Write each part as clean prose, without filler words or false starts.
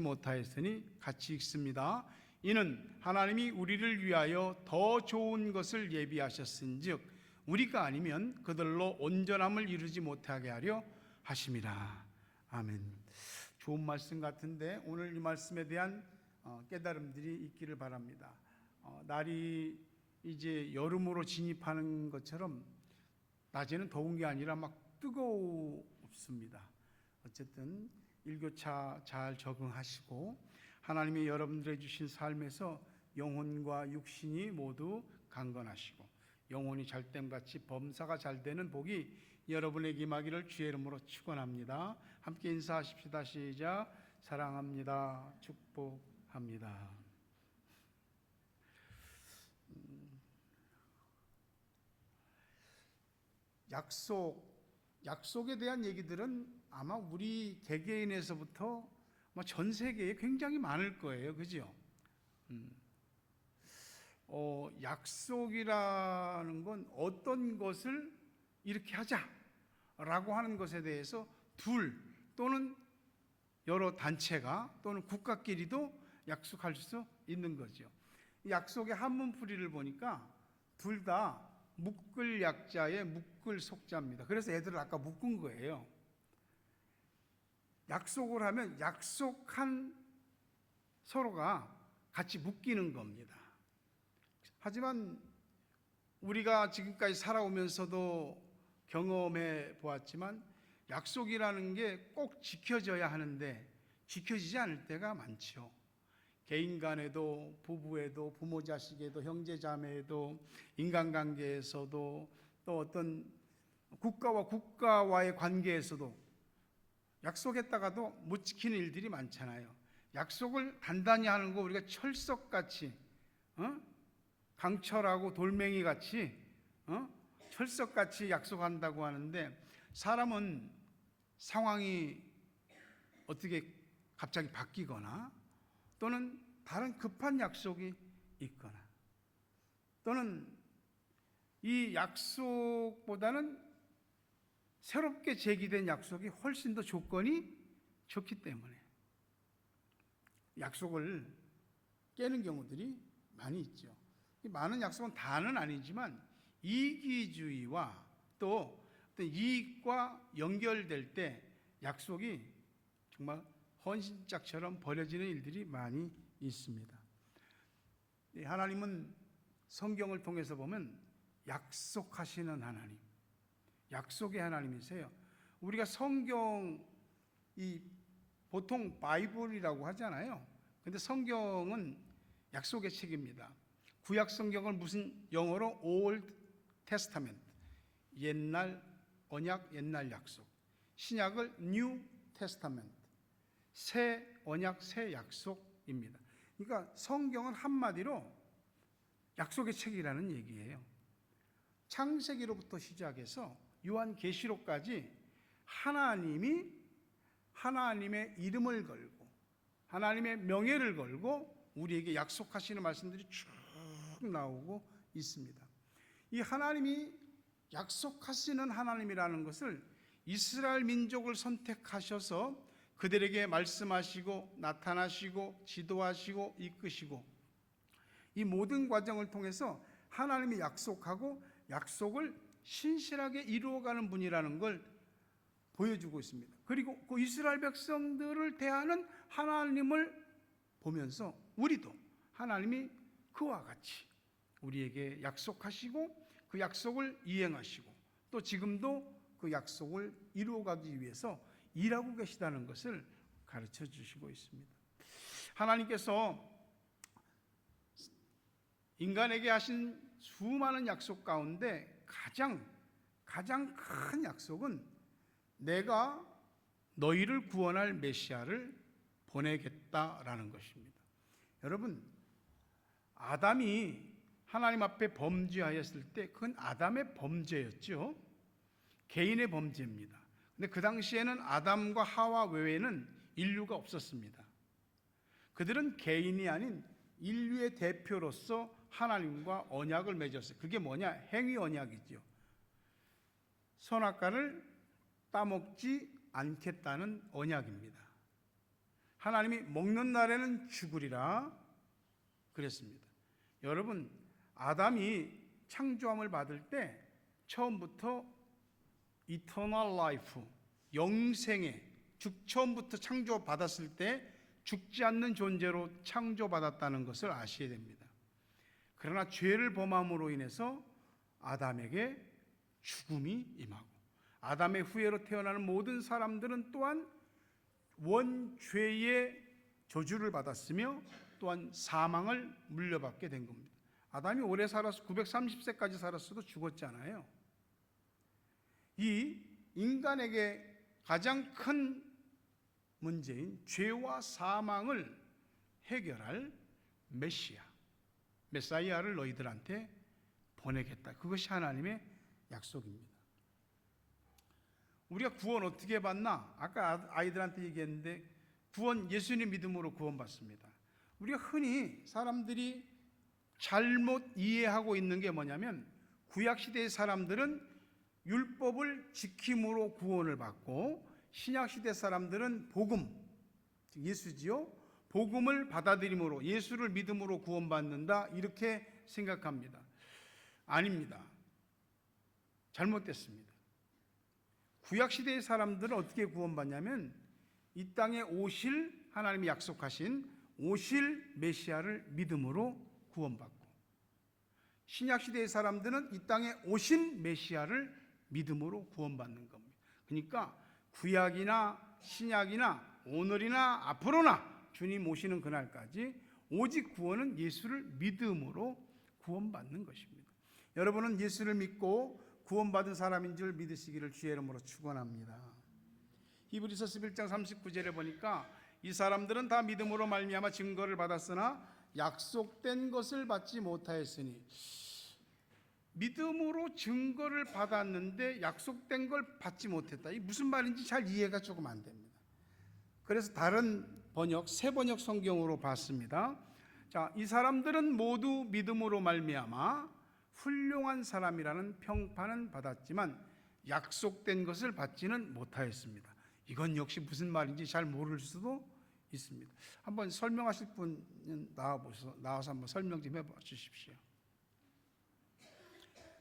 못하였으니 같이 읽습니다. 이는 하나님이 우리를 위하여 더 좋은 것을 예비하셨은즉 우리가 아니면 그들로 온전함을 이루지 못하게 하려 하심이라. 아멘. 좋은 말씀 같은데 오늘 이 말씀에 대한 깨달음들이 있기를 바랍니다. 날이 이제 여름으로 진입하는 것처럼 낮에는 더운 게 아니라 막 뜨겁습니다. 어쨌든 일교차 잘 적응하시고 하나님이 여러분들에게 주신 삶에서 영혼과 육신이 모두 강건하시고 영혼이 잘됨같이 범사가 잘되는 복이 여러분에게 임하기를 주의 이름으로 축원합니다. 함께 인사하십시다. 시작. 사랑합니다. 축복합니다. 약속에 대한 얘기들은 아마 우리 개개인에서부터 전 세계에 굉장히 많을 거예요. 그죠? 약속이라는 건 어떤 것을 이렇게 하자라고 하는 것에 대해서 둘 또는 여러 단체가 또는 국가끼리도 약속할 수 있는 거죠. 약속의 한문풀이를 보니까 둘 다 묶을 약자의 묶을 속자입니다. 그래서 애들을 아까 묶은 거예요. 약속을 하면 약속한 서로가 같이 묶이는 겁니다. 하지만 우리가 지금까지 살아오면서도 경험해 보았지만 약속이라는 게 꼭 지켜져야 하는데 지켜지지 않을 때가 많죠. 개인 간에도 부부에도 부모 자식에도 형제 자매에도 인간관계에서도 또 어떤 국가와 국가와의 관계에서도 약속했다가도 못 지키는 일들이 많잖아요. 약속을 단단히 하는 거 우리가 철석같이 강철하고 돌멩이같이 철석같이 약속한다고 하는데 사람은 상황이 어떻게 갑자기 바뀌거나 또는 다른 급한 약속이 있거나 또는 이 약속보다는 새롭게 제기된 약속이 훨씬 더 조건이 좋기 때문에 약속을 깨는 경우들이 많이 있죠. 많은 약속은 다는 아니지만 이기주의와 또 이익과 연결될 때 약속이 정말 헌신짝처럼 버려지는 일들이 많이 있습니다. 하나님은 성경을 통해서 보면 약속하시는 하나님, 약속의 하나님이세요. 우리가 성경 보통 바이블이라고 하잖아요. 근데 성경은 약속의 책입니다. 구약 성경을 무슨 영어로 Old Testament, 옛날 언약, 옛날 약속. 신약을 New Testament, 새 언약, 새 약속입니다. 그러니까 성경은 한마디로 약속의 책이라는 얘기예요. 창세기로부터 시작해서 요한계시록까지 하나님이 하나님의 이름을 걸고 하나님의 명예를 걸고 우리에게 약속하시는 말씀들이 쭉 나오고 있습니다. 이 하나님이 약속하시는 하나님이라는 것을 이스라엘 민족을 선택하셔서 그들에게 말씀하시고 나타나시고 지도하시고 이끄시고 이 모든 과정을 통해서 하나님이 약속하고 약속을 신실하게 이루어가는 분이라는 걸 보여주고 있습니다. 그리고 그 이스라엘 백성들을 대하는 하나님을 보면서 우리도 하나님이 그와 같이 우리에게 약속하시고 그 약속을 이행하시고 또 지금도 그 약속을 이루어가기 위해서 일하고 계시다는 것을 가르쳐 주시고 있습니다. 하나님께서 인간에게 하신 수많은 약속 가운데 가장 큰 약속은 내가 너희를 구원할 메시아를 보내겠다라는 것입니다. 여러분, 아담이 하나님 앞에 범죄하였을 때 그건 아담의 범죄였죠. 개인의 범죄입니다. 근데 그 당시에는 아담과 하와 외에는 인류가 없었습니다. 그들은 개인이 아닌 인류의 대표로서 하나님과 언약을 맺었어요. 그게 뭐냐? 행위 언약이죠. 선악과를 따먹지 않겠다는 언약입니다. 하나님이 먹는 날에는 죽으리라 그랬습니다. 여러분, 아담이 창조함을 받을 때 처음부터 eternal life, 영생의 처음부터 창조받았을 때 죽지 않는 존재로 창조받았다는 것을 아셔야 됩니다. 그러나 죄를 범함으로 인해서 아담에게 죽음이 임하고 아담의 후예로 태어나는 모든 사람들은 또한 원죄의 저주를 받았으며 또한 사망을 물려받게 된 겁니다. 아담이 오래 살아서 930세까지 살았어도 죽었잖아요. 이 인간에게 가장 큰 문제인 죄와 사망을 해결할 메사이아를 너희들한테 보내겠다. 그것이 하나님의 약속입니다. 우리가 구원 어떻게 받나? 아까 아이들한테 얘기했는데 구원 예수님 믿음으로 구원받습니다. 우리가 흔히 사람들이 잘못 이해하고 있는 게 뭐냐면 구약시대의 사람들은 율법을 지킴으로 구원을 받고 신약시대 사람들은 복음, 예수지요? 복음을 받아들임으로 예수를 믿음으로 구원받는다 이렇게 생각합니다. 아닙니다. 잘못됐습니다. 구약시대의 사람들은 어떻게 구원받냐면 이 땅에 오실 하나님이 약속하신 오실 메시아를 믿음으로 구원받고 신약시대의 사람들은 이 땅에 오신 메시아를 믿음으로 구원받는 겁니다. 그러니까 구약이나 신약이나 오늘이나 앞으로나 주님 오시는 그날까지 오직 구원은 예수를 믿음으로 구원받는 것입니다. 여러분은 예수를 믿고 구원받은 사람인 줄 믿으시기를 주의 이름으로 축원합니다. 히브리서 11장 39절에 보니까 이 사람들은 다 믿음으로 말미암아 증거를 받았으나 약속된 것을 받지 못하였으니, 믿음으로 증거를 받았는데 약속된 걸 받지 못했다. 이 무슨 말인지 잘 이해가 조금 안 됩니다. 그래서 다른 번역, 새 번역 성경으로 봤습니다. 자, 이 사람들은 모두 믿음으로 말미암아 훌륭한 사람이라는 평판은 받았지만 약속된 것을 받지는 못하였습니다. 이건 역시 무슨 말인지 잘 모를 수도 있습니다. 한번 설명하실 분 나와서 한번 설명 좀 해봐 주십시오.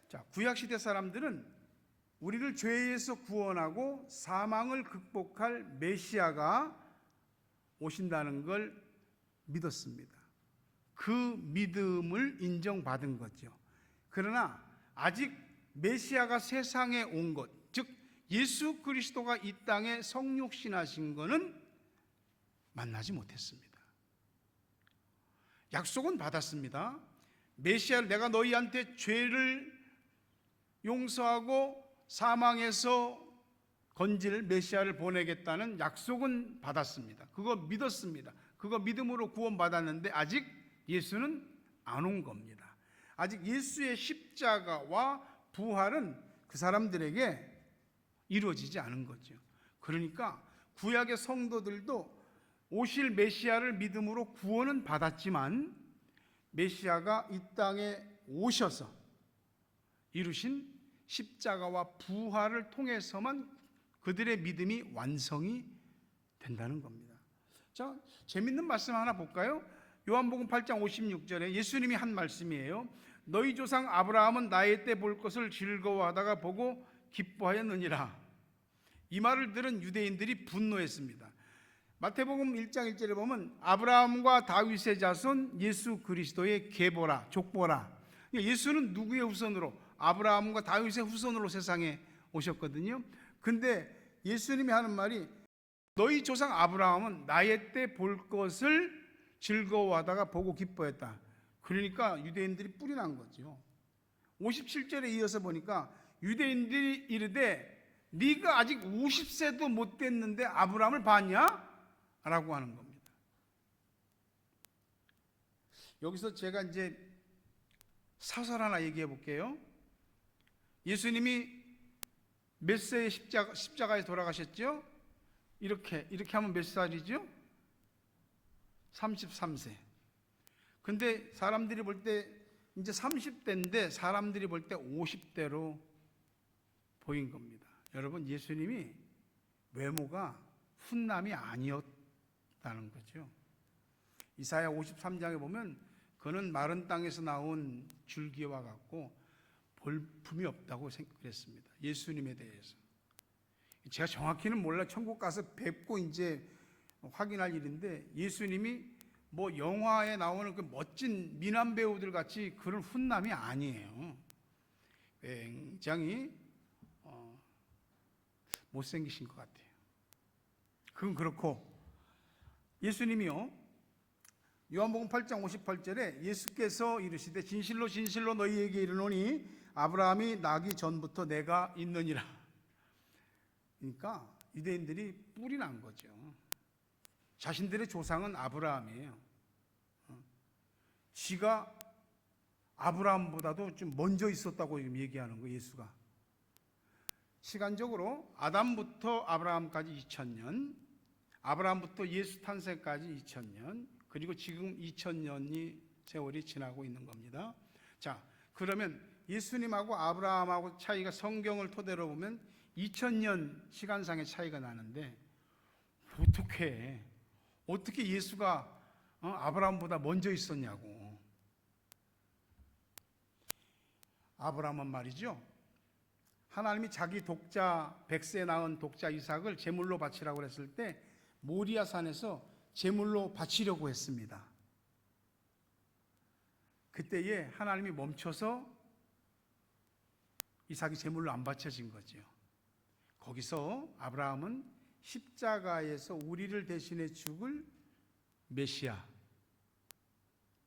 자, 구약시대 사람들은 우리를 죄에서 구원하고 사망을 극복할 메시아가 오신다는 걸 믿었습니다. 그 믿음을 인정받은 거죠. 그러나 아직 메시아가 세상에 온 것, 즉 예수 그리스도가 이 땅에 성육신하신 것은 만나지 못했습니다. 약속은 받았습니다. 메시아를, 내가 너희한테 죄를 용서하고 사망에서 건질 메시아를 보내겠다는 약속은 받았습니다. 그거 믿었습니다. 그거 믿음으로 구원받았는데 아직 예수는 안 온 겁니다. 아직 예수의 십자가와 부활은 그 사람들에게 이루어지지 않은 거죠. 그러니까 구약의 성도들도 오실 메시아를 믿음으로 구원은 받았지만 메시아가 이 땅에 오셔서 이루신 십자가와 부활을 통해서만 그들의 믿음이 완성이 된다는 겁니다. 자, 재밌는 말씀 하나 볼까요? 요한복음 8장 56절에 예수님이 한 말씀이에요. 너희 조상 아브라함은 나의 때 볼 것을 즐거워하다가 보고 기뻐하였느니라. 이 말을 들은 유대인들이 분노했습니다. 마태복음 1장 1절에 보면 아브라함과 다윗의 자손 예수 그리스도의 계보라, 족보라. 예수는 누구의 후손으로? 아브라함과 다윗의 후손으로 세상에 오셨거든요. 근데 예수님이 하는 말이 너희 조상 아브라함은 나의 때 볼 것을 즐거워하다가 보고 기뻐했다. 그러니까 유대인들이 뿔이 난 거죠. 57절에 이어서 보니까 유대인들이 이르되 네가 아직 50세도 못 됐는데 아브라함을 봤냐? 라고 하는 겁니다. 여기서 제가 이제 사설 하나 얘기해 볼게요. 예수님이 몇 세에 십자가에 돌아가셨죠? 이렇게 하면 몇 살이죠? 33세. 근데 사람들이 볼 때 이제 30대인데 사람들이 볼 때 50대로 보인 겁니다. 여러분, 예수님이 외모가 훈남이 아니었다는 없다는 거죠. 이사야 53장에 보면 그는 마른 땅에서 나온 줄기와 같고 볼품이 없다고 그랬습니다. 예수님에 대해서. 제가 정확히는 몰라. 천국 가서 뵙고 이제 확인할 일인데, 예수님이 뭐 영화에 나오는 그 멋진 미남 배우들 같이 그런 훈남이 아니에요. 굉장히 못생기신 것 같아요. 그건 그렇고, 예수님이요, 요한복음 8장 58절에 예수께서 이르시되 진실로 진실로 너희에게 이르노니 아브라함이 나기 전부터 내가 있느니라. 그러니까 유대인들이 뿔이 난 거죠. 자신들의 조상은 아브라함이에요. 지가 아브라함보다도 좀 먼저 있었다고 지금 얘기하는 거예요, 예수가. 시간적으로 아담부터 아브라함까지 2000년, 아브라함부터 예수 탄생까지 2000년, 그리고 지금 2000년이 세월이 지나고 있는 겁니다. 자, 그러면 예수님하고 아브라함하고 차이가 성경을 토대로 보면 2000년 시간상의 차이가 나는데, 어떻게 예수가 아브라함보다 먼저 있었냐고. 아브라함은 말이죠, 하나님이 자기 독자 100세 낳은 독자 이삭을 제물로 바치라고 했을 때 모리아 산에서 제물로 바치려고 했습니다. 그때에 하나님이 멈춰서 이삭이 제물로 안 바쳐진 거죠. 거기서 아브라함은 십자가에서 우리를 대신해 죽을 메시아,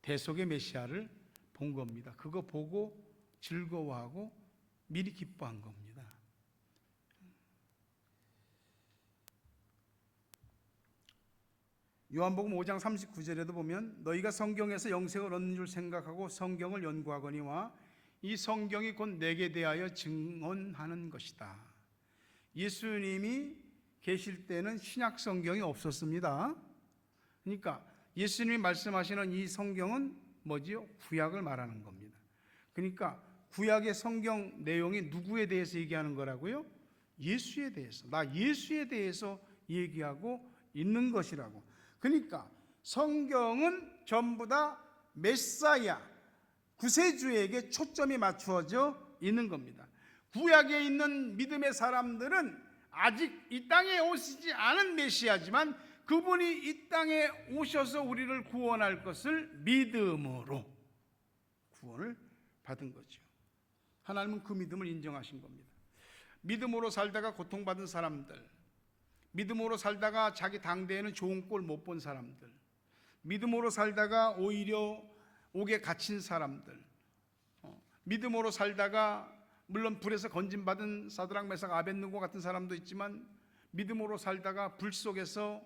대속의 메시아를 본 겁니다. 그거 보고 즐거워하고 미리 기뻐한 겁니다. 요한복음 5장 39절에도 보면 너희가 성경에서 영생을 얻는 줄 생각하고 성경을 연구하거니와 이 성경이 곧 내게 대하여 증언하는 것이다. 예수님이 계실 때는 신약 성경이 없었습니다. 그러니까 예수님이 말씀하시는 이 성경은 뭐지요? 구약을 말하는 겁니다. 그러니까 구약의 성경 내용이 누구에 대해서 얘기하는 거라고요? 예수에 대해서. 나 예수에 대해서 얘기하고 있는 것이라고. 그러니까 성경은 전부 다 메사야, 구세주에게 초점이 맞추어져 있는 겁니다. 구약에 있는 믿음의 사람들은 아직 이 땅에 오시지 않은 메시아지만 그분이 이 땅에 오셔서 우리를 구원할 것을 믿음으로 구원을 받은 거죠. 하나님은 그 믿음을 인정하신 겁니다. 믿음으로 살다가 고통받은 사람들, 믿음으로 살다가 자기 당대에는 좋은 꼴 못 본 사람들, 믿음으로 살다가 오히려 옥에 갇힌 사람들, 믿음으로 살다가 물론 불에서 건진받은 사드락 메삭 아벳느고 같은 사람도 있지만 믿음으로 살다가 불 속에서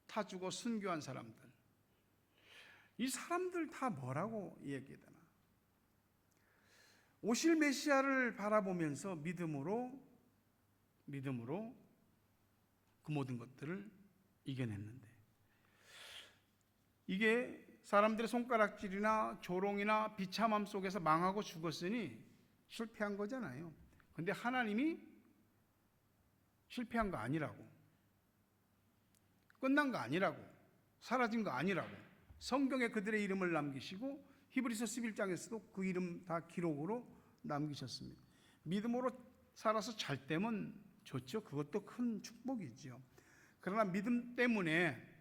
타 죽어 순교한 사람들, 이 사람들 다 뭐라고 얘기해야 되나? 오실 메시아를 바라보면서 믿음으로 그 모든 것들을 이겨냈는데, 이게 사람들의 손가락질이나 조롱이나 비참함 속에서 망하고 죽었으니 실패한 거잖아요. 근데 하나님이 실패한 거 아니라고, 끝난 거 아니라고, 사라진 거 아니라고 성경에 그들의 이름을 남기시고 히브리서 11장에서도 그 이름 다 기록으로 남기셨습니다. 믿음으로 살아서 잘 되면 좋죠. 그것도 큰 축복이죠. 그러나 믿음 때문에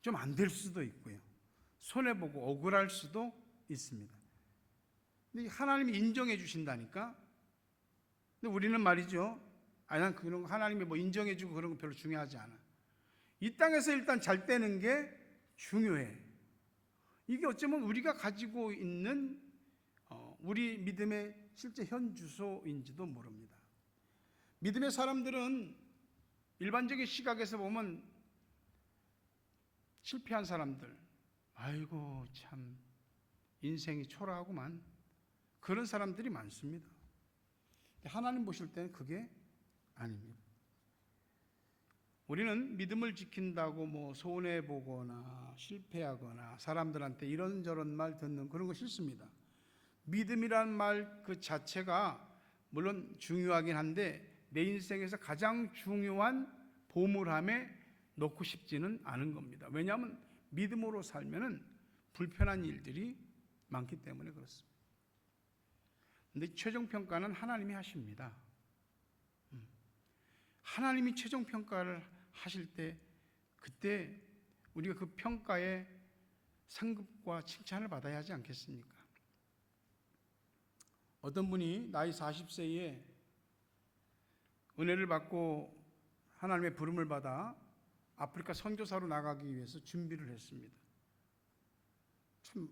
좀 안 될 수도 있고요, 손해보고 억울할 수도 있습니다. 근데 하나님이 인정해 주신다니까. 근데 우리는 말이죠, 난 그런 거 하나님이 뭐 인정해 주고 그런 거 별로 중요하지 않아. 이 땅에서 일단 잘 되는 게 중요해. 이게 어쩌면 우리가 가지고 있는 우리 믿음의 실제 현주소인지도 모릅니다. 믿음의 사람들은 일반적인 시각에서 보면 실패한 사람들, 아이고 참 인생이 초라하구만, 그런 사람들이 많습니다. 하나님 보실 때는 그게 아닙니다. 우리는 믿음을 지킨다고 뭐 손해보거나 실패하거나 사람들한테 이런저런 말 듣는 그런 거 싫습니다. 믿음이란 말 그 자체가 물론 중요하긴 한데 내 인생에서 가장 중요한 보물함에 놓고 싶지는 않은 겁니다. 왜냐하면 믿음으로 살면은 불편한 일들이 많기 때문에 그렇습니다. 근데 최종 평가는 하나님이 하십니다. 하나님이 최종 평가를 하실 때 그때 우리가 그 평가에 상급과 칭찬을 받아야 하지 않겠습니까? 어떤 분이 나이 40세에 은혜를 받고 하나님의 부름을 받아 아프리카 선교사로 나가기 위해서 준비를 했습니다. 참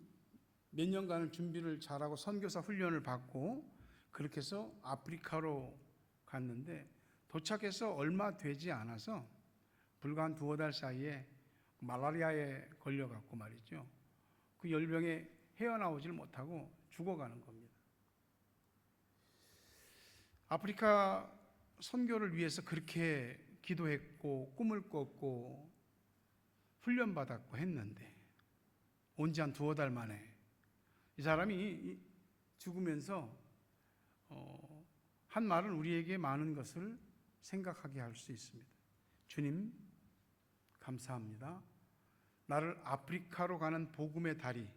몇 년간을 준비를 잘하고 선교사 훈련을 받고 그렇게 해서 아프리카로 갔는데 도착해서 얼마 되지 않아서 불과 한 2-5달 사이에 말라리아에 걸려갖고 말이죠. 그 열병에 헤어나오질 못하고 죽어가는 겁니다. 아프리카 선교를 위해서 그렇게 기도했고 꿈을 꿨고 훈련받았고 했는데 온 지 한 2-5달 만에 이 사람이 죽으면서 한 말은 우리에게 많은 것을 생각하게 할 수 있습니다. 주님 감사합니다. 나를 아프리카로 가는 복음의 다리,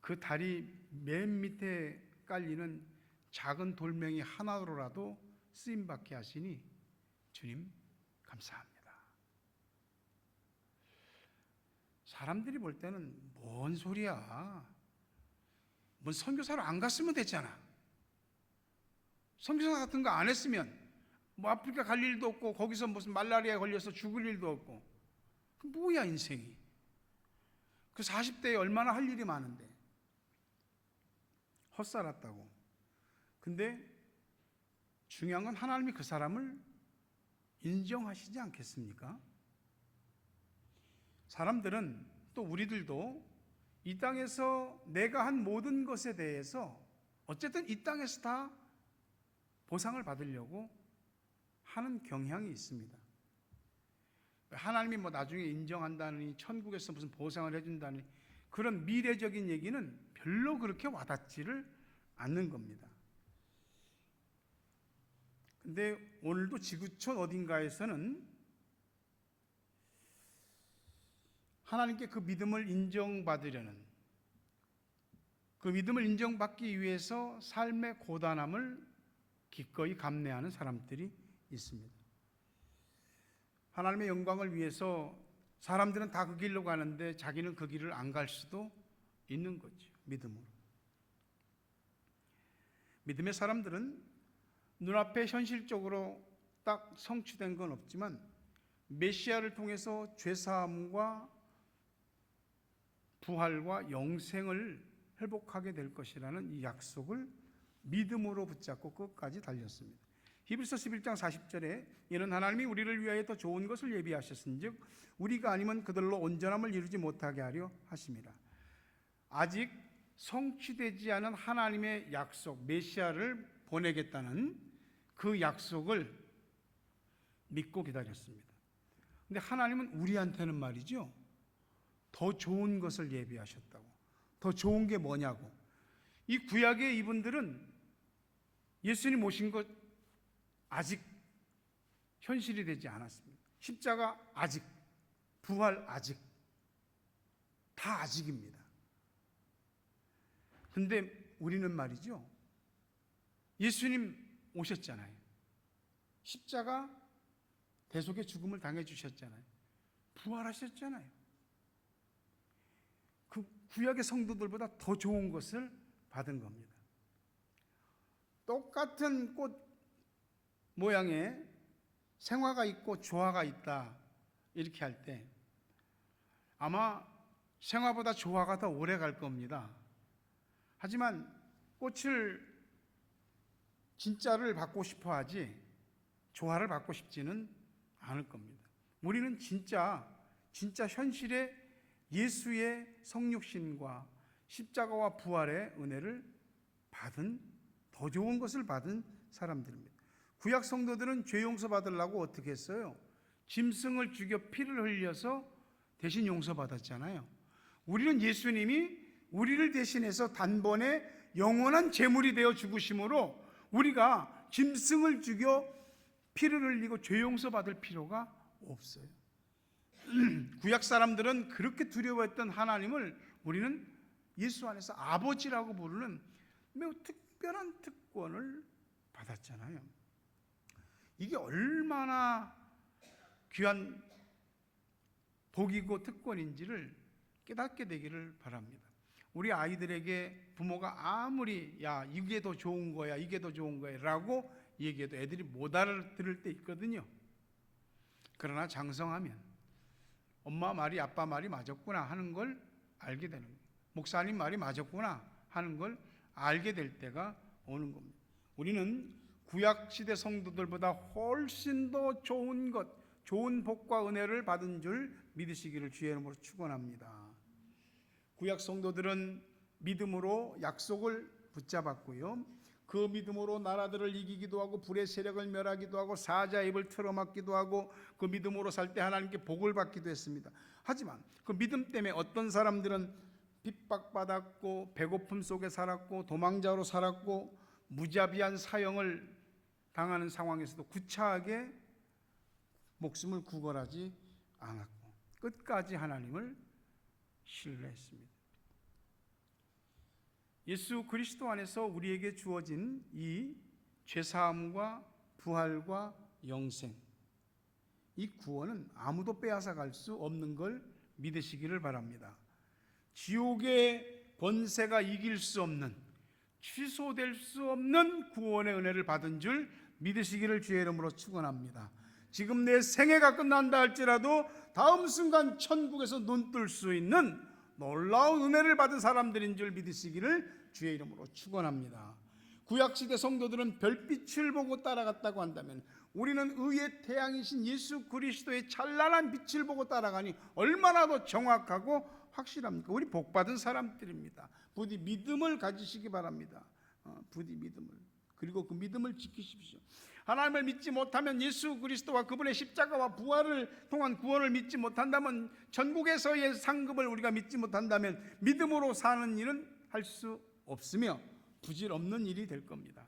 그 다리 맨 밑에 깔리는 작은 돌멩이 하나로라도 쓰임받게 하시니 주님 감사합니다. 사람들이 볼 때는 뭔 소리야? 뭔 선교사로 안 갔으면 됐잖아. 선교사 같은 거 안 했으면 뭐 아프리카 갈 일도 없고 거기서 무슨 말라리아에 걸려서 죽을 일도 없고 그 뭐야 인생이. 그 40대에 얼마나 할 일이 많은데 헛살았다고. 근데 중요한 건 하나님이 그 사람을 인정하시지 않겠습니까? 사람들은 또 우리들도 이 땅에서 내가 한 모든 것에 대해서 어쨌든 이 땅에서 다 보상을 받으려고 하는 경향이 있습니다. 하나님이 뭐 나중에 인정한다느니 천국에서 무슨 보상을 해준다느니 그런 미래적인 얘기는 별로 그렇게 와닿지를 않는 겁니다. 근데 오늘도 지구촌 어딘가에서는 하나님께 그 믿음을 인정받으려는, 그 믿음을 인정받기 위해서 삶의 고단함을 기꺼이 감내하는 사람들이 있습니다. 하나님의 영광을 위해서 사람들은 다 그 길로 가는데 자기는 그 길을 안 갈 수도 있는 거죠. 믿음으로. 믿음의 사람들은 눈앞에 현실적으로 딱 성취된 건 없지만 메시아를 통해서 죄사함과 부활과 영생을 회복하게 될 것이라는 이 약속을 믿음으로 붙잡고 끝까지 달렸습니다. 히브리서 11장 40절에 이는 하나님이 우리를 위하여 더 좋은 것을 예비하셨은즉 우리가 아니면 그들로 온전함을 이루지 못하게 하려 하심이라. 아직 성취되지 않은 하나님의 약속, 메시아를 보내겠다는 그 약속을 믿고 기다렸습니다. 근데 하나님은 우리한테는 말이죠, 더 좋은 것을 예비하셨다고. 더 좋은 게 뭐냐고. 이 구약의 이분들은 예수님 오신 것 아직 현실이 되지 않았습니다. 십자가 아직, 부활 아직, 다 아직입니다. 근데 우리는 말이죠, 예수님 오셨잖아요. 십자가 대속의 죽음을 당해주셨잖아요. 부활하셨잖아요. 그 구약의 성도들보다 더 좋은 것을 받은 겁니다. 똑같은 꽃 모양의 생화가 있고 조화가 있다 이렇게 할 때 아마 생화보다 조화가 더 오래 갈 겁니다. 하지만 꽃을 진짜를 받고 싶어 하지 조화를 받고 싶지는 않을 겁니다. 우리는 진짜 현실의 예수의 성육신과 십자가와 부활의 은혜를 받은, 더 좋은 것을 받은 사람들입니다. 구약 성도들은 죄 용서 받으려고 어떻게 했어요? 짐승을 죽여 피를 흘려서 대신 용서받았잖아요. 우리는 예수님이 우리를 대신해서 단번에 영원한 제물이 되어 죽으심으로 우리가 짐승을 죽여 피를 흘리고 죄 용서받을 필요가 없어요. 구약 사람들은 그렇게 두려워했던 하나님을 우리는 예수 안에서 아버지라고 부르는 매우 특별한 특권을 받았잖아요. 이게 얼마나 귀한 복이고 특권인지를 깨닫게 되기를 바랍니다. 우리 아이들에게 부모가 아무리 야 이게 더 좋은 거야 이게 더 좋은 거야 라고 얘기해도 애들이 못 알아들을 때 있거든요. 그러나 장성하면 엄마 말이 아빠 말이 맞았구나 하는 걸 알게 되는 거예요. 목사님 말이 맞았구나 하는 걸 알게 될 때가 오는 겁니다. 우리는 구약시대 성도들보다 훨씬 더 좋은 것, 좋은 복과 은혜를 받은 줄 믿으시기를 주의 이름으로 축원합니다. 구약 성도들은 믿음으로 약속을 붙잡았고요. 그 믿음으로 나라들을 이기기도 하고 불의 세력을 멸하기도 하고 사자의 입을 틀어막기도 하고 그 믿음으로 살 때 하나님께 복을 받기도 했습니다. 하지만 그 믿음 때문에 어떤 사람들은 핍박받았고 배고픔 속에 살았고 도망자로 살았고 무자비한 사형을 당하는 상황에서도 구차하게 목숨을 구걸하지 않았고 끝까지 하나님을 신뢰했습니다. 예수 그리스도 안에서 우리에게 주어진 이 죄사함과 부활과 영생, 이 구원은 아무도 빼앗아 갈 수 없는 걸 믿으시기를 바랍니다. 지옥의 권세가 이길 수 없는, 취소될 수 없는 구원의 은혜를 받은 줄 믿으시기를 주의 이름으로 축원합니다. 지금 내 생애가 끝난다 할지라도 다음 순간 천국에서 눈뜰 수 있는 놀라운 은혜를 받은 사람들인 줄 믿으시기를 주의 이름으로 축원합니다. 구약시대 성도들은 별빛을 보고 따라갔다고 한다면 우리는 의의 태양이신 예수 그리스도의 찬란한 빛을 보고 따라가니 얼마나 더 정확하고 확실합니까? 우리 복받은 사람들입니다. 부디 믿음을 가지시기 바랍니다. 부디 믿음을. 그리고 그 믿음을 지키십시오. 하나님을 믿지 못하면 예수 그리스도와 그분의 십자가와 부활을 통한 구원을 믿지 못한다면, 전국에서의 상급을 우리가 믿지 못한다면 믿음으로 사는 일은 할 수 없으며 부질없는 일이 될 겁니다.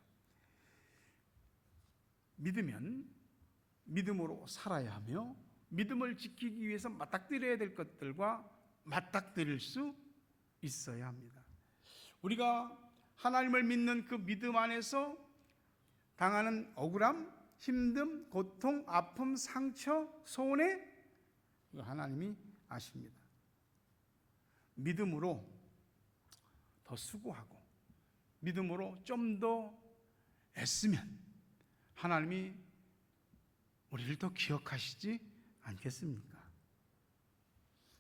믿으면 믿음으로 살아야 하며 믿음을 지키기 위해서 맞닥뜨려야 될 것들과 맞닥뜨릴 수 있어야 합니다. 우리가 하나님을 믿는 그 믿음 안에서 당하는 억울함, 힘듦, 고통, 아픔, 상처, 손해, 하나님이 아십니다. 믿음으로 더 수고하고 믿음으로 좀 더 애쓰면 하나님이 우리를 더 기억하시지 않겠습니까?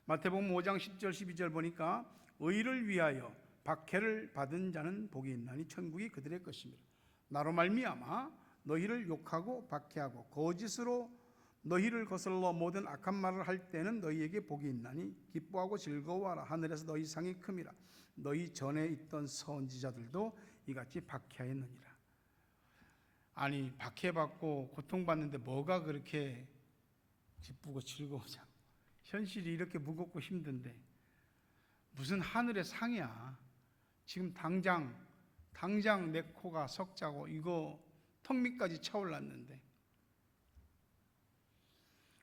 마태복음 5장 10절 12절 보니까 의를 위하여 박해를 받은 자는 복이 있나니 천국이 그들의 것입니다. 나로 말미암아 너희를 욕하고 박해하고 거짓으로 너희를 거슬러 모든 악한 말을 할 때는 너희에게 복이 있나니 기뻐하고 즐거워하라. 하늘에서 너희 상이 큼이라. 너희 전에 있던 선지자들도 이같이 박해하였느니라. 아니, 박해받고 고통받는데 뭐가 그렇게 기쁘고 즐거우냐? 현실이 이렇게 무겁고 힘든데 무슨 하늘의 상이야. 지금 당장 내 코가 석자고 이거 턱 밑까지 차올랐는데.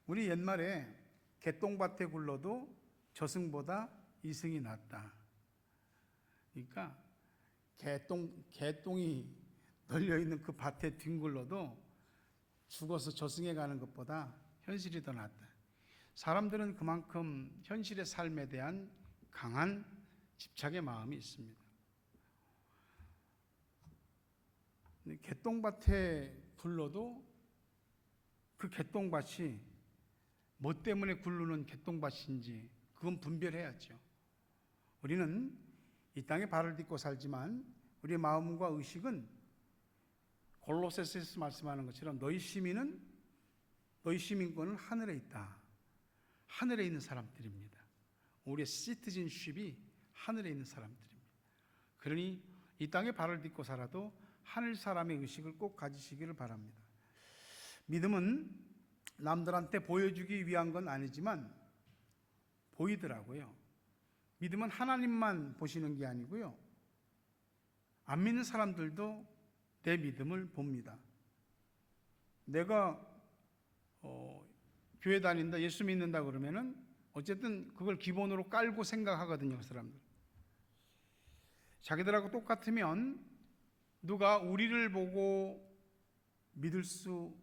우리 옛말에 개똥밭에 굴러도 저승보다 이승이 낫다. 그러니까 개똥이 널려있는 그 밭에 뒹굴러도 죽어서 저승에 가는 것보다 현실이 더 낫다. 사람들은 그만큼 현실의 삶에 대한 강한 집착의 마음이 있습니다. 개똥밭에 굴러도 그 개똥밭이 뭐 때문에 굴르는 개똥밭인지 그건 분별해야죠. 우리는 이 땅에 발을 딛고 살지만 우리의 마음과 의식은 골로새서에서 말씀하는 것처럼 너희 시민권은 하늘에 있다. 하늘에 있는 사람들입니다. 우리의 시티즌십이 하늘에 있는 사람들입니다. 그러니 이 땅에 발을 딛고 살아도 하늘 사람의 의식을 꼭 가지시기를 바랍니다. 믿음은 남들한테 보여주기 위한 건 아니지만 보이더라고요. 믿음은 하나님만 보시는 게 아니고요. 안 믿는 사람들도 내 믿음을 봅니다. 내가 교회 다닌다, 예수 믿는다 그러면은 어쨌든 그걸 기본으로 깔고 생각하거든요, 그 사람들. 자기들하고 똑같으면 누가 우리를 보고 믿을 수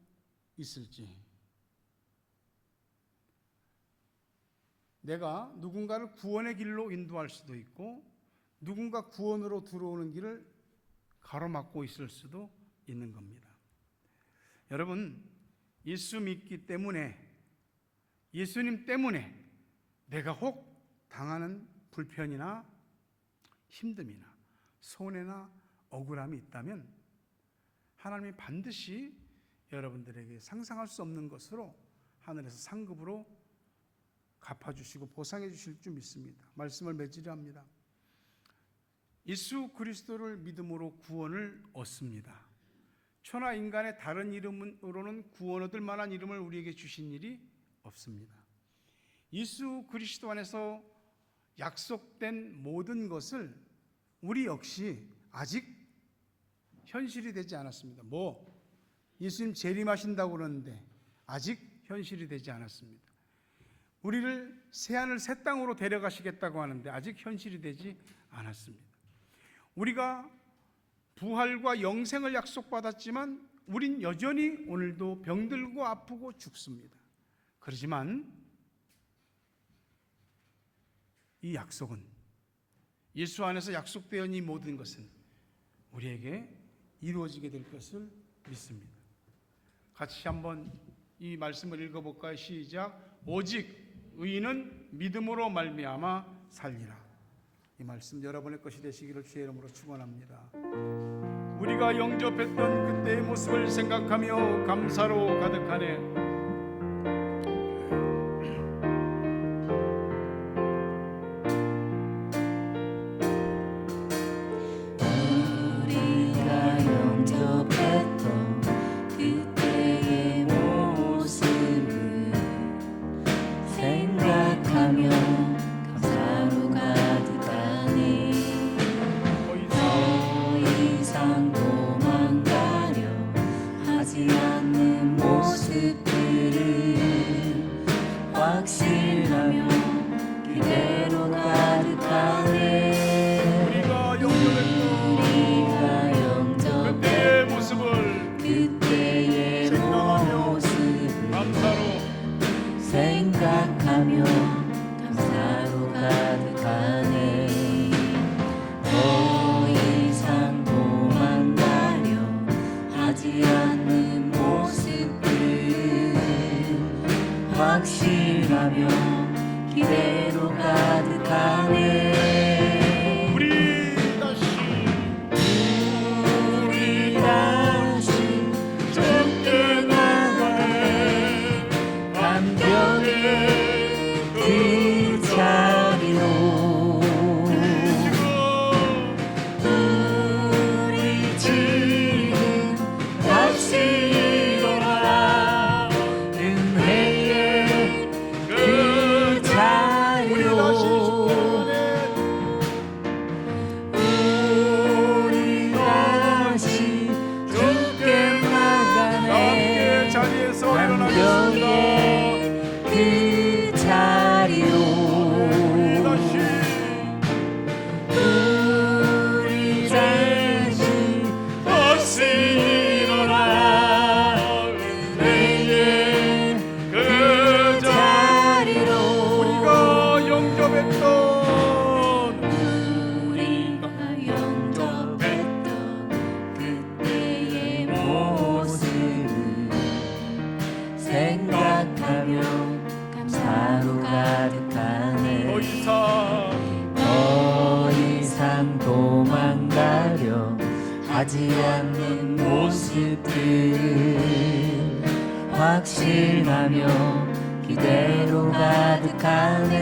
있을지, 내가 누군가를 구원의 길로 인도할 수도 있고 누군가 구원으로 들어오는 길을 가로막고 있을 수도 있는 겁니다. 여러분, 예수 믿기 때문에, 예수님 때문에 내가 혹 당하는 불편이나 힘듦이나 손해나 억울함이 있다면 하나님이 반드시 여러분들에게 상상할 수 없는 것으로 하늘에서 상급으로 갚아주시고 보상해 주실 줄 믿습니다. 말씀을 맺으려 합니다. 예수 그리스도를 믿음으로 구원을 얻습니다. 천하 인간의 다른 이름으로는 구원 얻을 만한 이름을 우리에게 주신 일이 없습니다. 예수 그리스도 안에서 약속된 모든 것을 우리 역시 아직 현실이 되지 않았습니다. 예수님 재림하신다고 그러는데 아직 현실이 되지 않았습니다. 우리를 새하늘 새 땅으로 데려가시겠다고 하는데 아직 현실이 되지 않았습니다. 우리가 부활과 영생을 약속받았지만 우린 여전히 오늘도 병들고 아프고 죽습니다. 그렇지만 이 약속은, 예수 안에서 약속되어 있는 이 모든 것은 우리에게 이루어지게 될 것을 믿습니다. 같이 한번 이 말씀을 읽어볼까요? 시작. 오직 의인은 믿음으로 말미암아 살리라. 이 말씀 여러분의 것이 되시기를 주의 이름으로 축원합니다. 우리가 영접했던 그때의 모습을 생각하며 감사로 가득하네. 확신하며 기대로 가득하네. 우리 다시 쫓겨나가네. 감격의 그 자리로 우리 지금 다시 일어나. 은혜의 그 자리로 우리 다시 주께 나가네. 감격의 그 자리로 우리 다시 일어나. 은혜의 그 자리로 우리가 영접했던 그때의 모습을 생각하며 감사로 가득하네. 더 이상 도망가려 하지 않는 모습들 확신하며 기대로 가득하네.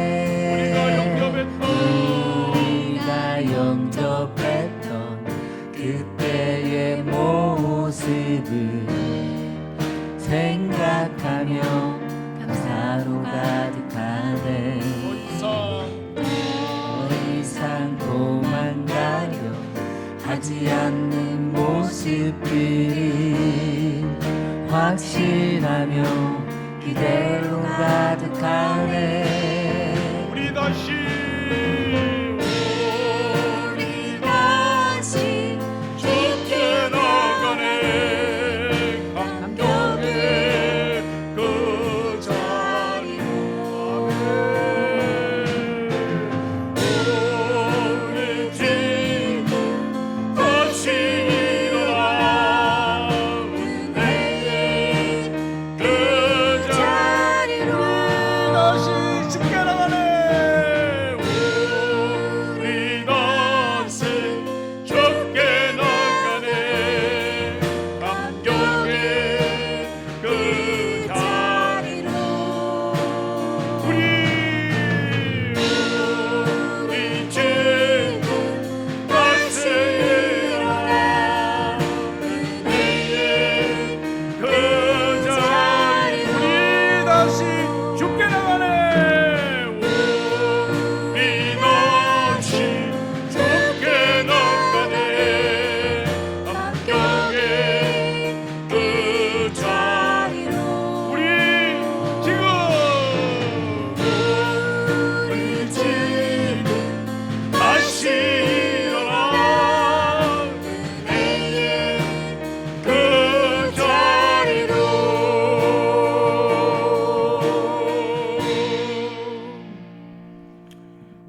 우리가 영접했던 그때의 모습을 생각하며 감사로 가득하네. 더 이상 도망가려 하지 않는 모습들을 확신하며 기대로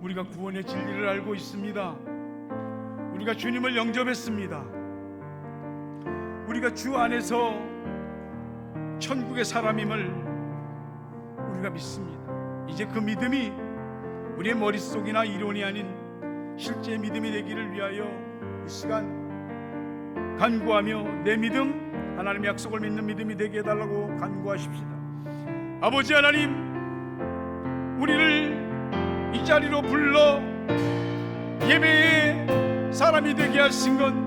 우리가 구원의 진리를 알고 있습니다. 우리가 주님을 영접했습니다. 우리가 주 안에서 천국의 사람임을 우리가 믿습니다. 이제 그 믿음이 우리의 머릿속이나 이론이 아닌 실제 믿음이 되기를 위하여 이 시간 간구하며 내 믿음, 하나님의 약속을 믿는 믿음이 되게 해달라고 간구하십시다. 아버지 하나님, 우리를 이 자리로 불러 예배의 사람이 되게 하신 건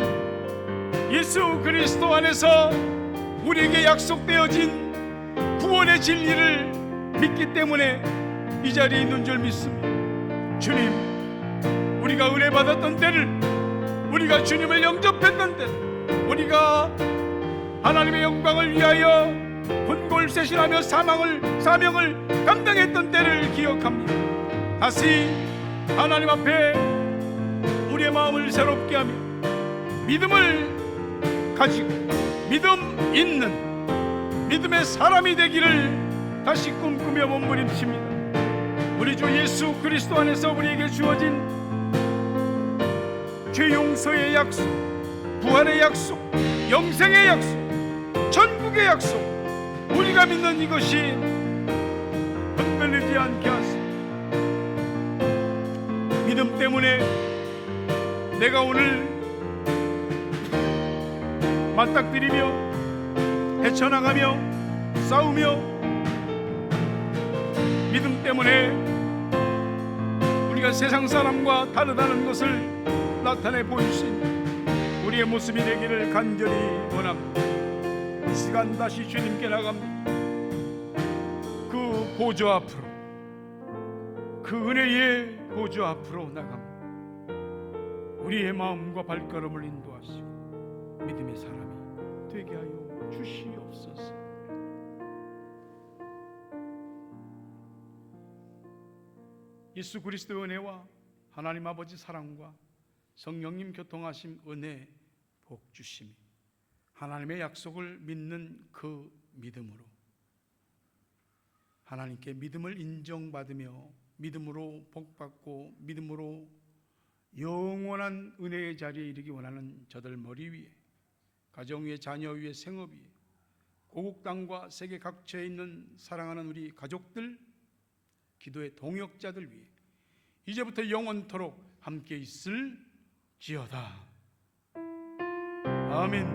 예수 그리스도 안에서 우리에게 약속되어진 구원의 진리를 믿기 때문에 이 자리에 있는 줄 믿습니다. 주님, 우리가 은혜 받았던 때를, 우리가 주님을 영접했던 때를, 우리가 하나님의 영광을 위하여 혼골쇄신하며 사명을 감당했던 때를 기억합니다. 다시 하나님 앞에 우리의 마음을 새롭게 하며 믿음을 가지고 믿음 있는 믿음의 사람이 되기를 다시 꿈꾸며 몸부림칩니다. 우리 주 예수 그리스도 안에서 우리에게 주어진 죄 용서의 약속, 부활의 약속, 영생의 약속, 천국의 약속, 우리가 믿는 이것이 흔들리지 않게 하소서. 믿음 때문에 내가 오늘 맞닥뜨리며 헤쳐나가며 싸우며, 믿음 때문에 우리가 세상 사람과 다르다는 것을 나타내 보일 수 있는 우리의 모습이 되기를 간절히 원합니다. 이 시간 다시 주님께 나갑니다. 그 보좌 앞으로, 그 은혜의 보좌 앞으로 나갑니다. 우리의 마음과 발걸음을 인도하시고 믿음의 사람이 되게 하여 주시옵소서. 예수 그리스도의 은혜와 하나님 아버지 사랑과 성령님 교통하심 은혜 복 주심이 하나님의 약속을 믿는 그 믿음으로 하나님께 믿음을 인정받으며 믿음으로 복받고 믿음으로 영원한 은혜의 자리에 이르기 원하는 저들 머리 위에, 가정 위에, 자녀 위에, 생업 위에, 고국 땅과 세계 각처에 있는 사랑하는 우리 가족들, 기도의 동역자들 위해 이제부터 영원토록 함께 있을지어다. 아멘.